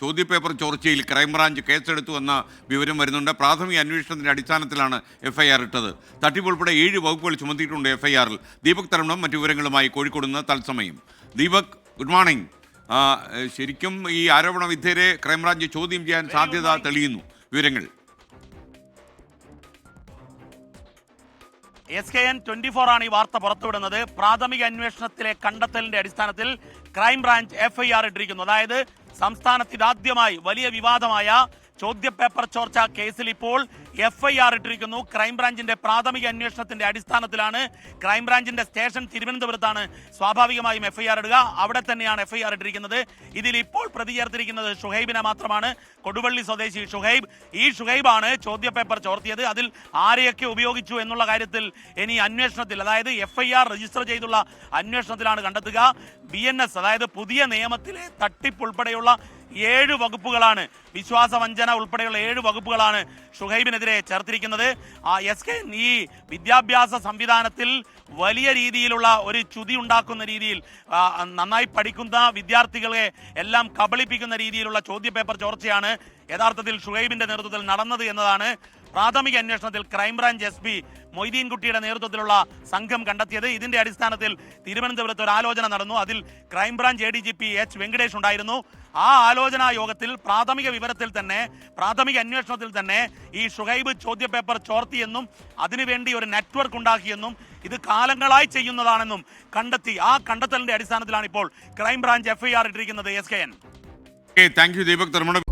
ചോദ്യപേപ്പർ ചോർച്ചയിൽ ക്രൈംബ്രാഞ്ച് കേസെടുത്തു എന്ന വിവരം വരുന്നുണ്ട്. പ്രാഥമിക അന്വേഷണത്തിന്റെ അടിസ്ഥാനത്തിലാണ് എഫ്ഐആർ ഇട്ടത്. തട്ടിപ്പ് ഉൾപ്പെടെ 7 വകുപ്പുകൾ ചുമത്തിയിട്ടുണ്ട് എഫ്ഐആറിൽ. ദീപക് തരമണം മറ്റു വിവരങ്ങളുമായി കോഴിക്കോട് നിന്ന് തത്സമയം. Deepak, good morning. ശരിക്കും ഈ ആരോപണ വിധേയരെ ക്രൈംബ്രാഞ്ച് ചോദ്യം ചെയ്യാൻ സാധ്യത തെളിയുന്നു. വിവരങ്ങൾ. SKN 24 ആണ് ഈ വാർത്ത പുറത്തുവിടുന്നത്. പ്രാഥമിക അന്വേഷണത്തിലെ കണ്ടെത്തലിന്റെ അടിസ്ഥാനത്തിൽ ക്രൈംബ്രാഞ്ച് എഫ്ഐആർ ഇട്ടിരിക്കുന്നു. അതായത് സംസ്ഥാനത്ത് ഇതാദ്യമായി വലിയ വിവാദമായ ചോദ്യപേപ്പർ ചോർച്ച കേസിൽ ഇപ്പോൾ എഫ്ഐആർ ഇട്ടിരിക്കുന്നു. ക്രൈംബ്രാഞ്ചിന്റെ പ്രാഥമിക അന്വേഷണത്തിന്റെ അടിസ്ഥാനത്തിലാണ്. ക്രൈംബ്രാഞ്ചിന്റെ സ്റ്റേഷൻ തിരുവനന്തപുരത്താണ് സ്വാഭാവികമായും എഫ്ഐആർ ഇടുക. അവിടെ തന്നെയാണ് എഫ്ഐആർ ഇട്ടിരിക്കുന്നത്. ഇതിൽ ഇപ്പോൾ പ്രതി ചേർത്തിരിക്കുന്നത് ഷുഹൈബിനെ മാത്രമാണ്. കൊടുവള്ളി സ്വദേശി ഷുഹൈബ്. ഈ ഷുഹൈബാണ് ചോദ്യപേപ്പർ ചോർത്തിയത്. അതിൽ ആരെയൊക്കെ ഉപയോഗിച്ചു എന്നുള്ള കാര്യത്തിൽ ഇനി അന്വേഷണത്തിൽ, അതായത് എഫ്ഐആർ രജിസ്റ്റർ ചെയ്തുള്ള അന്വേഷണത്തിലാണ് കണ്ടെത്തുക. BNS, അതായത് പുതിയ നിയമത്തിലെ തട്ടിപ്പ് ഉൾപ്പെടെയുള്ള 7 വകുപ്പുകളാണ്, വിശ്വാസവഞ്ചന ഉൾപ്പെടെയുള്ള 7 വകുപ്പുകളാണ് ഷുഹൈബിനെതിരെ ചേർത്തിരിക്കുന്നത്. SKN ഈ വിദ്യാഭ്യാസ സംവിധാനത്തിൽ വലിയ രീതിയിലുള്ള ഒരു ചുതി ഉണ്ടാക്കുന്ന രീതിയിൽ, നന്നായി പഠിക്കുന്ന വിദ്യാർത്ഥികളെ എല്ലാം കബളിപ്പിക്കുന്ന രീതിയിലുള്ള ചോദ്യപേപ്പർ ചോർച്ചയാണ് യഥാർത്ഥത്തിൽ ഷുഹൈബിന്റെ നേതൃത്വത്തിൽ നടന്നത് എന്നതാണ് പ്രാഥമിക അന്വേഷണത്തിൽ ക്രൈംബ്രാഞ്ച് SP മൊയ്തീൻകുട്ടിയുടെ നേതൃത്വത്തിലുള്ള സംഘം കണ്ടെത്തിയത്. ഇതിന്റെ അടിസ്ഥാനത്തിൽ തിരുവനന്തപുരത്ത് ഒരു ആലോചന നടന്നു. അതിൽ ക്രൈംബ്രാഞ്ച് ADGP H വെങ്കടേഷ് ഉണ്ടായിരുന്നു. ആ ആലോചനാ യോഗത്തിൽ പ്രാഥമിക അന്വേഷണത്തിൽ തന്നെ ഈ ഷുഹൈബ് ചോദ്യപേപ്പർ ചോർത്തിയെന്നും അതിനുവേണ്ടി ഒരു നെറ്റ്വർക്ക് ഉണ്ടാക്കിയെന്നും ഇത് കാലങ്ങളായി ചെയ്യുന്നതാണെന്നും കണ്ടെത്തി. ആ കണ്ടെത്തലിന്റെ അടിസ്ഥാനത്തിലാണ് ഇപ്പോൾ ക്രൈംബ്രാഞ്ച് എഫ്ഐആർ ഇട്ടിരിക്കുന്നത്. SKN. Thank you Deepak തരമണം.